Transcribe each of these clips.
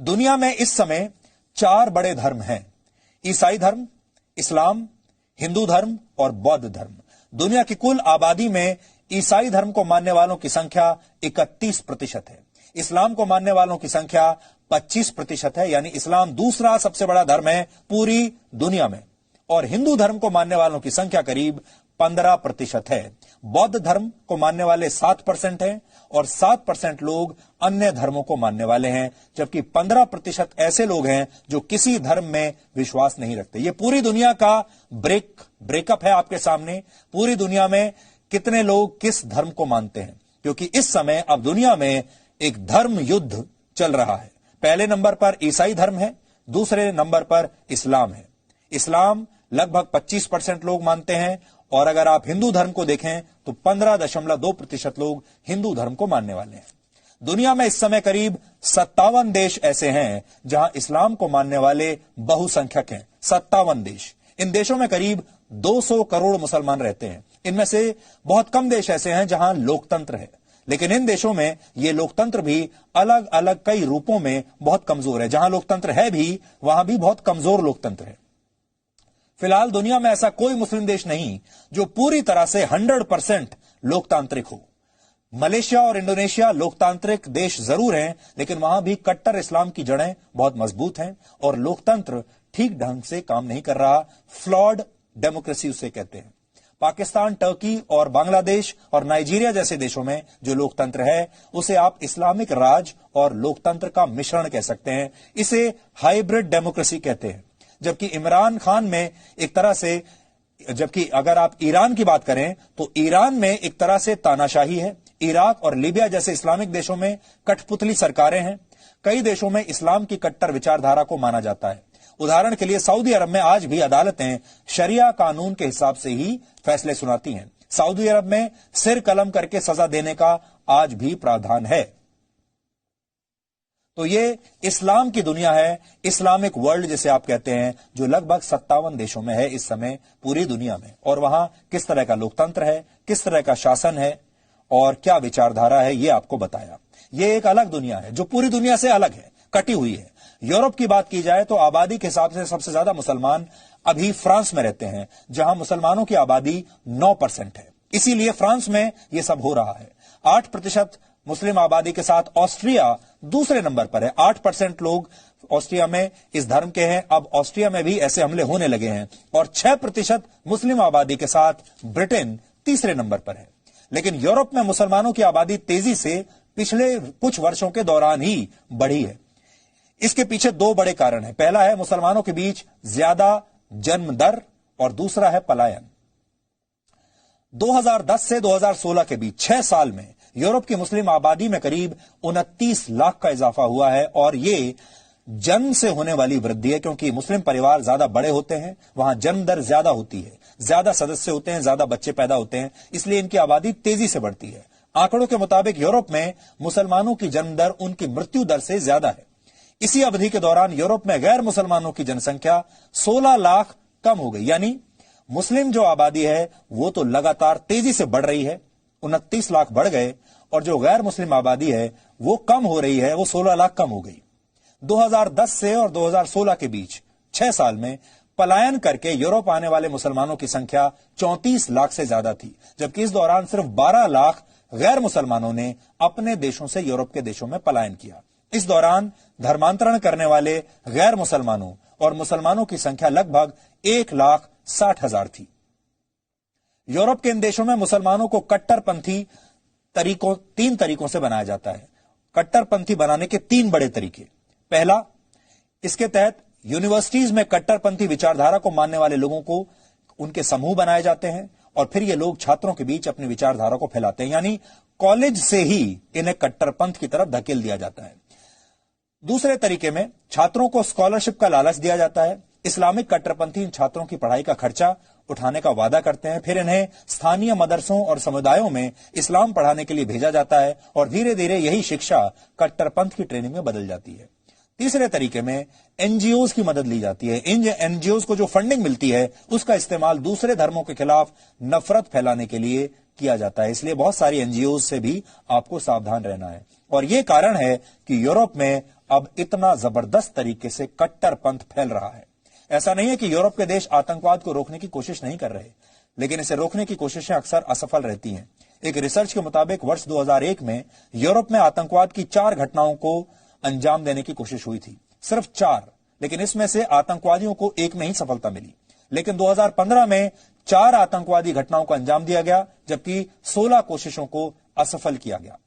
दुनिया में इस समय 4 बड़े धर्म हैं। ईसाई धर्म, इस्लाम, हिंदू धर्म और बौद्ध धर्म। दुनिया की कुल आबादी में ईसाई धर्म को मानने वालों की संख्या 31% है। इस्लाम को मानने वालों की संख्या 25% है, यानी इस्लाम दूसरा सबसे बड़ा धर्म है पूरी दुनिया में। और हिंदू धर्म को मानने वालों की संख्या करीब 15% है। बौद्ध धर्म को मानने वाले 7% हैं और 7% लोग अन्य धर्मों को मानने वाले हैं, जबकि 15% ऐसे लोग हैं जो किसी धर्म में विश्वास नहीं रखते। ये पूरी दुनिया का ब्रेकअप है आपके सामने। पूरी दुनिया में कितने लोग किस धर्म को मानते हैं, क्योंकि इस समय अब दुनिया में एक धर्म युद्ध चल रहा है। पहले नंबर पर ईसाई धर्म है, दूसरे नंबर पर इस्लाम है। इस्लाम लगभग 25% लोग मानते हैं और अगर आप हिंदू धर्म को देखें तो 15.2% लोग हिंदू धर्म को मानने वाले हैं। दुनिया में इस समय करीब 57 देश ऐसे हैं जहां इस्लाम को मानने वाले बहुसंख्यक हैं। 57 देश। इन देशों में करीब 200 करोड़ मुसलमान रहते हैं। इनमें से बहुत कम देश ऐसे हैं जहां लोकतंत्र है, लेकिन इन देशों में ये लोकतंत्र भी अलग अलग कई रूपों में बहुत कमजोर है। जहां लोकतंत्र है भी वहां भी बहुत कमजोर लोकतंत्र है। फिलहाल दुनिया में ऐसा कोई मुस्लिम देश नहीं जो पूरी तरह से 100% लोकतांत्रिक हो। मलेशिया और इंडोनेशिया लोकतांत्रिक देश जरूर हैं, लेकिन वहां भी कट्टर इस्लाम की जड़ें बहुत मजबूत हैं और लोकतंत्र ठीक ढंग से काम नहीं कर रहा। फ्लॉड डेमोक्रेसी उसे कहते हैं। पाकिस्तान, टर्की और बांग्लादेश और नाइजीरिया जैसे देशों में जो लोकतंत्र है उसे आप इस्लामिक राज और लोकतंत्र का मिश्रण कह सकते हैं। इसे हाइब्रिड डेमोक्रेसी कहते हैं। जबकि इमरान खान में एक तरह से, जबकि अगर आप ईरान की बात करें तो ईरान में एक तरह से तानाशाही है। इराक और लीबिया जैसे इस्लामिक देशों में कठपुतली सरकारें हैं। कई देशों में इस्लाम की कट्टर विचारधारा को माना जाता है। उदाहरण के लिए सऊदी अरब में आज भी अदालतें शरिया कानून के हिसाब से ही फैसले सुनाती हैं। सऊदी अरब में सिर कलम करके सजा देने का आज भी प्रावधान है। तो ये इस्लाम की दुनिया है, इस्लामिक वर्ल्ड जिसे आप कहते हैं, जो लगभग 57 देशों में है इस समय पूरी दुनिया में। और वहां किस तरह का लोकतंत्र है, किस तरह का शासन है और क्या विचारधारा है, ये आपको बताया। ये एक अलग दुनिया है जो पूरी दुनिया से अलग है, कटी हुई है। यूरोप की बात की जाए तो आबादी के हिसाब से सबसे ज्यादा मुसलमान अभी फ्रांस में रहते हैं, जहां मुसलमानों की आबादी 9% है। इसीलिए फ्रांस में यह सब हो रहा है। 8% मुस्लिम आबादी के साथ ऑस्ट्रिया दूसरे नंबर पर है। 8% लोग ऑस्ट्रिया में इस धर्म के हैं। अब ऑस्ट्रिया में भी ऐसे हमले होने लगे हैं। और 6% मुस्लिम आबादी के साथ ब्रिटेन तीसरे नंबर पर है। लेकिन यूरोप में मुसलमानों की आबादी तेजी से पिछले कुछ वर्षों के दौरान ही बढ़ी है। इसके पीछे 2 बड़े कारण हैं। पहला है मुसलमानों के बीच ज्यादा जन्म दर और दूसरा है पलायन। 2010 से 2016 के बीच 6 साल में यूरोप की मुस्लिम आबादी में करीब 29 लाख का इजाफा हुआ है। और ये जन्म से होने वाली वृद्धि है, क्योंकि मुस्लिम परिवार ज्यादा बड़े होते हैं, वहां जन्म दर ज्यादा होती है, ज्यादा सदस्य होते हैं, ज्यादा बच्चे पैदा होते हैं, इसलिए इनकी आबादी तेजी से बढ़ती है। आंकड़ों के मुताबिक यूरोप में मुसलमानों की जन्म दर उनकी मृत्यु दर से ज्यादा है। इसी अवधि के दौरान यूरोप में गैर मुसलमानों की जनसंख्या 16 लाख कम हो गई। यानी मुस्लिम जो आबादी है वो तो लगातार तेजी से बढ़ रही है, 29 लाख बढ़ गए, और जो गैर मुस्लिम आबादी है वो कम हो रही है, वो 16 लाख कम हो गई। 2010 से और 2016 के बीच 6 साल में पलायन करके यूरोप आने वाले मुसलमानों की संख्या 34 लाख से ज्यादा थी, जबकि इस दौरान सिर्फ 12 लाख गैर मुसलमानों ने अपने देशों से यूरोप के देशों में पलायन किया। इस दौरान धर्मांतरण करने वाले गैर मुसलमानों और मुसलमानों की संख्या लगभग 1,60,000 थी। यूरोप के इन देशों में मुसलमानों को कट्टरपंथी 3 तरीकों से बनाया जाता है। कट्टरपंथी बनाने के 3 बड़े तरीके। पहला, इसके तहत यूनिवर्सिटीज में कट्टरपंथी विचारधारा को मानने वाले लोगों को उनके समूह बनाए जाते हैं और फिर ये लोग छात्रों के बीच अपनी विचारधारा को फैलाते हैं, यानी कॉलेज से ही इन्हें कट्टरपंथ की तरफ धकेल दिया जाता है। दूसरे तरीके में छात्रों को स्कॉलरशिप का लालच दिया जाता है। इस्लामिक कट्टरपंथी इन छात्रों की पढ़ाई का खर्चा उठाने का वादा करते हैं, फिर इन्हें स्थानीय मदरसों और समुदायों में इस्लाम पढ़ाने के लिए भेजा जाता है और धीरे धीरे यही शिक्षा कट्टरपंथ की ट्रेनिंग में बदल जाती है। तीसरे तरीके में एनजीओज की मदद ली जाती है। इन एनजीओज को जो फंडिंग मिलती है उसका इस्तेमाल दूसरे धर्मों के खिलाफ नफरत फैलाने के लिए किया जाता है। इसलिए बहुत सारी एनजीओ से भी आपको सावधान रहना है। और यह कारण है कि यूरोप में अब इतना जबरदस्त तरीके से कट्टरपंथ फैल रहा है। ऐसा नहीं है कि यूरोप के देश आतंकवाद को रोकने की कोशिश नहीं कर रहे, लेकिन इसे रोकने की कोशिशें अक्सर असफल रहती हैं। एक रिसर्च के मुताबिक वर्ष 2001 में यूरोप में आतंकवाद की 4 घटनाओं को अंजाम देने की कोशिश हुई थी, सिर्फ 4, लेकिन इसमें से आतंकवादियों को एक में ही सफलता मिली। लेकिन 2015 में 4 आतंकवादी घटनाओं को अंजाम दिया गया, जबकि 16 कोशिशों को असफल किया गया।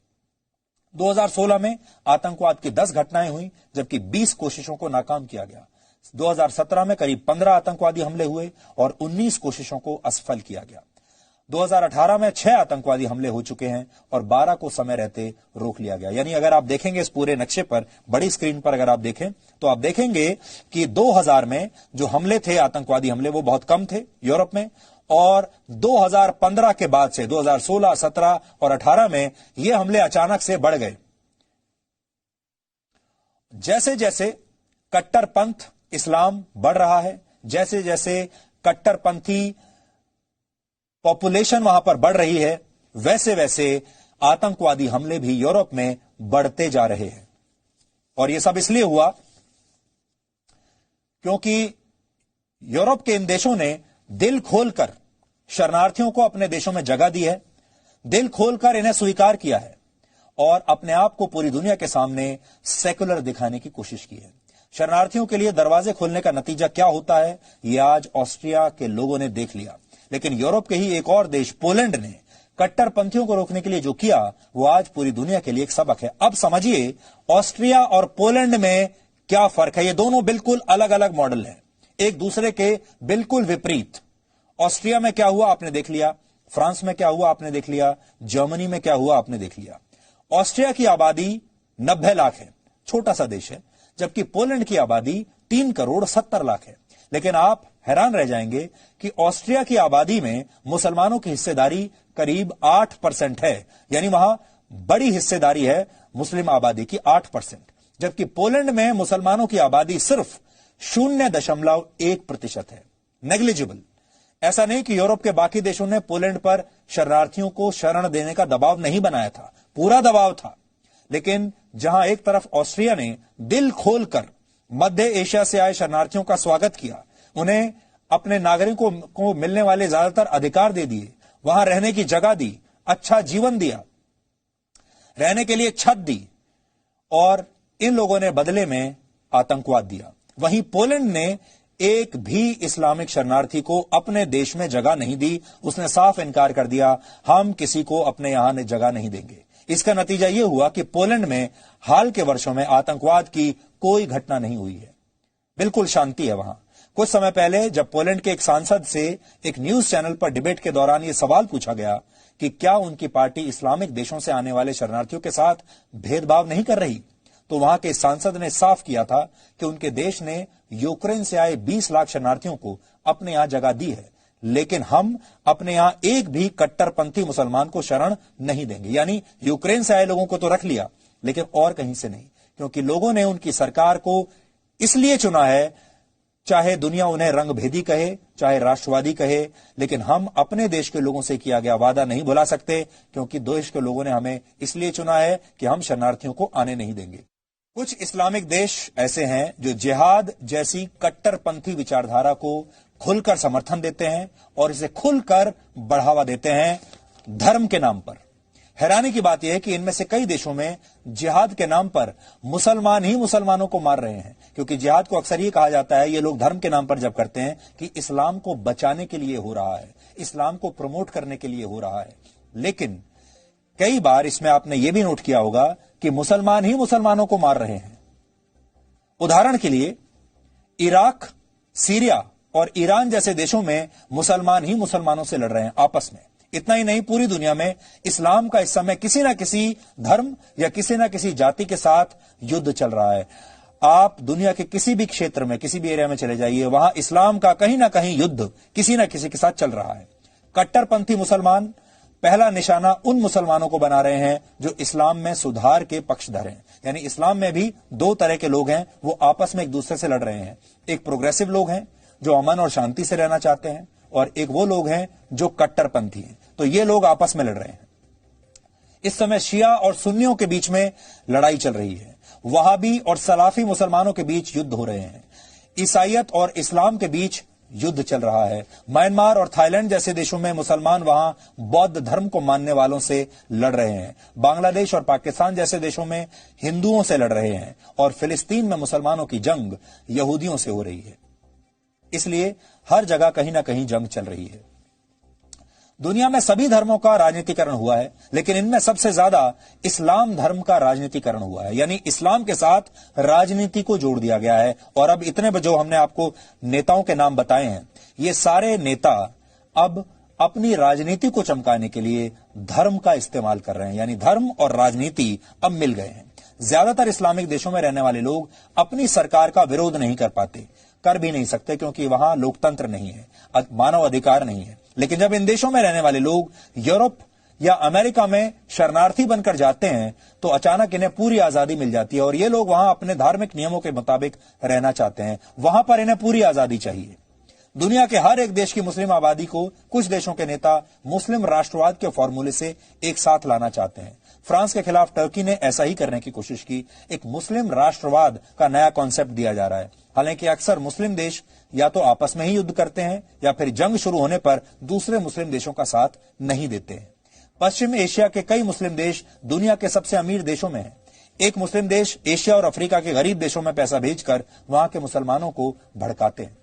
2016 में आतंकवाद की 10 घटनाएं हुई, जबकि 20 कोशिशों को नाकाम किया गया। 2017 में करीब 15 आतंकवादी हमले हुए और 19 कोशिशों को असफल किया गया। 2018 में 6 आतंकवादी हमले हो चुके हैं और 12 को समय रहते रोक लिया गया। यानी अगर आप देखेंगे इस पूरे नक्शे पर, बड़ी स्क्रीन पर अगर आप देखें तो आप देखेंगे कि 2000 में जो हमले थे, आतंकवादी हमले, वो बहुत कम थे यूरोप में, और 2015 के बाद से 2016, 17 और 18 में ये हमले अचानक से बढ़ गए। जैसे जैसे कट्टरपंथ इस्लाम बढ़ रहा है, जैसे जैसे कट्टरपंथी पॉपुलेशन वहां पर बढ़ रही है, वैसे वैसे आतंकवादी हमले भी यूरोप में बढ़ते जा रहे हैं। और यह सब इसलिए हुआ क्योंकि यूरोप के इन देशों ने दिल खोलकर शरणार्थियों को अपने देशों में जगह दी है, दिल खोलकर इन्हें स्वीकार किया है और अपने आप को पूरी दुनिया के सामने सेकुलर दिखाने की कोशिश की है। शरणार्थियों के लिए दरवाजे खोलने का नतीजा क्या होता है, यह आज ऑस्ट्रिया के लोगों ने देख लिया। लेकिन यूरोप के ही एक और देश पोलैंड ने कट्टरपंथियों को रोकने के लिए जो किया, वो आज पूरी दुनिया के लिए एक सबक है। अब समझिए ऑस्ट्रिया और पोलैंड में क्या फर्क है। ये दोनों बिल्कुल अलग अलग मॉडल हैं, एक दूसरे के बिल्कुल विपरीत। ऑस्ट्रिया में क्या हुआ आपने देख लिया, फ्रांस में क्या हुआ आपने देख लिया, जर्मनी में क्या हुआ आपने देख लिया। ऑस्ट्रिया की आबादी 90 लाख है, छोटा सा देश है, जबकि पोलैंड की आबादी 3 करोड़ 70 लाख है। लेकिन आप हैरान रह जाएंगे कि ऑस्ट्रिया की आबादी में मुसलमानों की हिस्सेदारी करीब 8% है, यानी वहां बड़ी हिस्सेदारी है मुस्लिम आबादी की 8%, जबकि पोलैंड में मुसलमानों की आबादी सिर्फ 0.1% है, नेग्लिजिबल। ऐसा नहीं कि यूरोप के बाकी देशों ने पोलैंड पर शरणार्थियों को शरण देने का दबाव नहीं बनाया था, पूरा दबाव था। लेकिन जहां एक तरफ ऑस्ट्रिया ने दिल खोलकर मध्य एशिया से आए शरणार्थियों का स्वागत किया, उन्हें अपने नागरिकों को मिलने वाले ज्यादातर अधिकार दे दिए, वहां रहने की जगह दी, अच्छा जीवन दिया, रहने के लिए छत दी, और इन लोगों ने बदले में आतंकवाद दिया। वहीं पोलैंड ने एक भी इस्लामिक शरणार्थी को अपने देश में जगह नहीं दी। उसने साफ इनकार कर दिया, हम किसी को अपने यहां जगह नहीं देंगे। इसका नतीजा यह हुआ कि पोलैंड में हाल के वर्षों में आतंकवाद की कोई घटना नहीं हुई है, बिल्कुल शांति है वहां। कुछ समय पहले जब पोलैंड के एक सांसद से एक न्यूज चैनल पर डिबेट के दौरान यह सवाल पूछा गया कि क्या उनकी पार्टी इस्लामिक देशों से आने वाले शरणार्थियों के साथ भेदभाव नहीं कर रही, तो वहां के सांसद ने साफ किया था कि उनके देश ने यूक्रेन से आए 20 लाख शरणार्थियों को अपने यहां जगह दी है, लेकिन हम अपने यहां एक भी कट्टरपंथी मुसलमान को शरण नहीं देंगे। यानी यूक्रेन से आए लोगों को तो रख लिया, लेकिन और कहीं से नहीं, क्योंकि लोगों ने उनकी सरकार को इसलिए चुना है, चाहे दुनिया उन्हें रंगभेदी कहे, चाहे राष्ट्रवादी कहे, लेकिन हम अपने देश के लोगों से किया गया वादा नहीं भुला सकते, क्योंकि देश के लोगों ने हमें इसलिए चुना है कि हम शरणार्थियों को आने नहीं देंगे। कुछ इस्लामिक देश ऐसे हैं जो जिहाद जैसी कट्टरपंथी विचारधारा को खुलकर समर्थन देते हैं और इसे खुलकर बढ़ावा देते हैं धर्म के नाम पर। हैरानी की बात यह है कि इनमें से कई देशों में जिहाद के नाम पर मुसलमान ही मुसलमानों को मार रहे हैं, क्योंकि जिहाद को अक्सर ये कहा जाता है, ये लोग धर्म के नाम पर जब करते हैं, कि इस्लाम को बचाने के लिए हो रहा है, इस्लाम को प्रमोट करने के लिए हो रहा है। लेकिन कई बार इसमें आपने यह भी नोट किया होगा कि मुसलमान ही मुसलमानों को मार रहे हैं। उदाहरण के लिए इराक, सीरिया और ईरान जैसे देशों में मुसलमान ही मुसलमानों से लड़ रहे हैं आपस में। इतना ही नहीं, पूरी दुनिया में इस्लाम का इस समय किसी ना किसी धर्म या किसी ना किसी जाति के साथ युद्ध चल रहा है। आप दुनिया के किसी भी क्षेत्र में, किसी भी एरिया में चले जाइए, वहां इस्लाम का कहीं ना कहीं युद्ध किसी ना किसी के साथ चल रहा है। कट्टरपंथी मुसलमान पहला निशाना उन मुसलमानों को बना रहे हैं जो इस्लाम में सुधार के पक्षधर हैं। यानी इस्लाम में भी दो तरह के लोग हैं, वो आपस में एक दूसरे से लड़ रहे हैं। एक प्रोग्रेसिव लोग हैं जो अमन और शांति से रहना चाहते हैं, और एक वो लोग हैं जो कट्टरपंथी हैं। तो ये लोग आपस में लड़ रहे हैं। इस समय शिया और सुन्नियों के बीच में लड़ाई चल रही है। वहाबी और सलाफी मुसलमानों के बीच युद्ध हो रहे हैं। ईसाईयत और इस्लाम के बीच युद्ध चल रहा है। म्यांमार और थाईलैंड जैसे देशों में मुसलमान वहां बौद्ध धर्म को मानने वालों से लड़ रहे हैं। बांग्लादेश और पाकिस्तान जैसे देशों में हिंदुओं से लड़ रहे हैं और फिलिस्तीन में मुसलमानों की जंग यहूदियों से हो रही है। इसलिए हर जगह कहीं ना कहीं जंग चल रही है। दुनिया में सभी धर्मों का राजनीतिकरण हुआ है, लेकिन इनमें सबसे ज्यादा इस्लाम धर्म का राजनीतिकरण हुआ है। यानी इस्लाम के साथ राजनीति को जोड़ दिया गया है। और अब इतने जो हमने आपको नेताओं के नाम बताए हैं, ये सारे नेता अब अपनी राजनीति को चमकाने के लिए धर्म का इस्तेमाल कर रहे हैं। यानी धर्म और राजनीति अब मिल गए हैं। ज्यादातर इस्लामिक देशों में रहने वाले लोग अपनी सरकार का विरोध नहीं कर पाते, कर भी नहीं सकते, क्योंकि वहां लोकतंत्र नहीं है, मानव अधिकार नहीं है। लेकिन जब इन देशों में रहने वाले लोग यूरोप या अमेरिका में शरणार्थी बनकर जाते हैं तो अचानक इन्हें पूरी आजादी मिल जाती है और ये लोग वहां अपने धार्मिक नियमों के मुताबिक रहना चाहते हैं। वहां पर इन्हें पूरी आजादी चाहिए। दुनिया के हर एक देश की मुस्लिम आबादी को कुछ देशों के नेता मुस्लिम राष्ट्रवाद के फॉर्मूले से एक साथ लाना चाहते हैं। फ्रांस के खिलाफ टर्की ने ऐसा ही करने की कोशिश की। एक मुस्लिम राष्ट्रवाद का नया कॉन्सेप्ट दिया जा रहा है। हालांकि अक्सर मुस्लिम देश या तो आपस में ही युद्ध करते हैं या फिर जंग शुरू होने पर दूसरे मुस्लिम देशों का साथ नहीं देते हैं। पश्चिम एशिया के कई मुस्लिम देश दुनिया के सबसे अमीर देशों में हैं। एक मुस्लिम देश एशिया और अफ्रीका के गरीब देशों में पैसा भेजकर वहां के मुसलमानों को भड़काते हैं।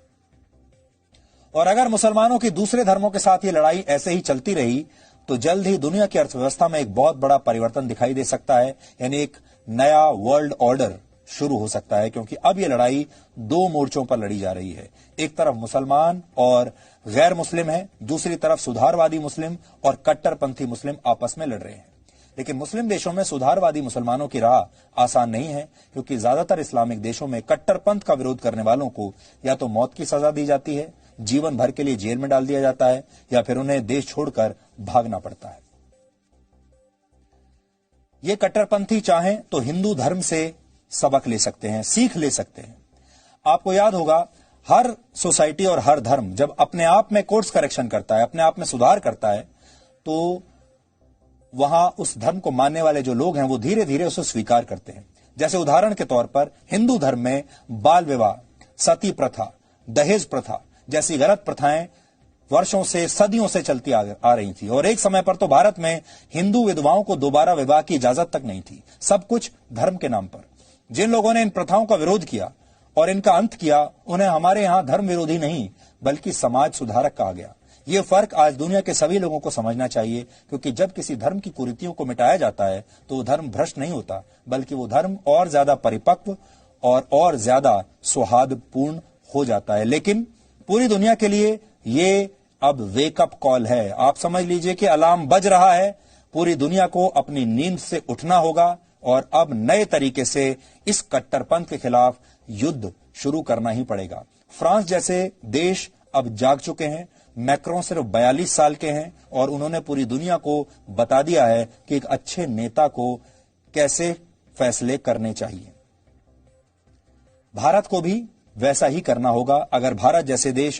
और अगर मुसलमानों की दूसरे धर्मों के साथ ये लड़ाई ऐसे ही चलती रही तो जल्द ही दुनिया की अर्थव्यवस्था में एक बहुत बड़ा परिवर्तन दिखाई दे सकता है। यानी एक नया वर्ल्ड ऑर्डर शुरू हो सकता है, क्योंकि अब यह लड़ाई दो मोर्चों पर लड़ी जा रही है। एक तरफ मुसलमान और गैर मुस्लिम है, दूसरी तरफ सुधारवादी मुस्लिम और कट्टरपंथी मुस्लिम आपस में लड़ रहे हैं। लेकिन मुस्लिम देशों में सुधारवादी मुसलमानों की राह आसान नहीं है, क्योंकि ज्यादातर इस्लामिक देशों में कट्टरपंथ का विरोध करने वालों को या तो मौत की सजा दी जाती है, जीवन भर के लिए जेल में डाल दिया जाता है, या फिर उन्हें देश छोड़कर भागना पड़ता है। ये कट्टरपंथी चाहें तो हिंदू धर्म से सबक ले सकते हैं, सीख ले सकते हैं। आपको याद होगा, हर सोसाइटी और हर धर्म जब अपने आप में कोर्स करेक्शन करता है, अपने आप में सुधार करता है, तो वहां उस धर्म को मानने वाले जो लोग हैं वो धीरे धीरे उसे स्वीकार करते हैं। जैसे उदाहरण के तौर पर हिंदू धर्म में बाल विवाह, सती प्रथा, दहेज प्रथा जैसी गलत प्रथाएं वर्षों से, सदियों से चलती आ रही थी। और एक समय पर तो भारत में हिंदू विधवाओं को दोबारा विवाह की इजाजत तक नहीं थी, सब कुछ धर्म के नाम पर। जिन लोगों ने इन प्रथाओं का विरोध किया और इनका अंत किया, उन्हें हमारे यहां धर्म विरोधी नहीं बल्कि समाज सुधारक कहा गया। यह फर्क आज दुनिया के सभी लोगों को समझना चाहिए, क्योंकि जब किसी धर्म की कुरीतियों को मिटाया जाता है तो वो धर्म भ्रष्ट नहीं होता, बल्कि वो धर्म और ज्यादा परिपक्व और ज्यादा सौहार्दपूर्ण हो जाता है। लेकिन पूरी दुनिया के लिए ये अब वेकअप कॉल है। आप समझ लीजिए कि अलार्म बज रहा है। पूरी दुनिया को अपनी नींद से उठना होगा और अब नए तरीके से इस कट्टरपंथ के खिलाफ युद्ध शुरू करना ही पड़ेगा। फ्रांस जैसे देश अब जाग चुके हैं। मैक्रों सिर्फ 42 साल के हैं और उन्होंने पूरी दुनिया को बता दिया है कि एक अच्छे नेता को कैसे फैसले करने चाहिए। भारत को भी वैसा ही करना होगा। अगर भारत जैसे देश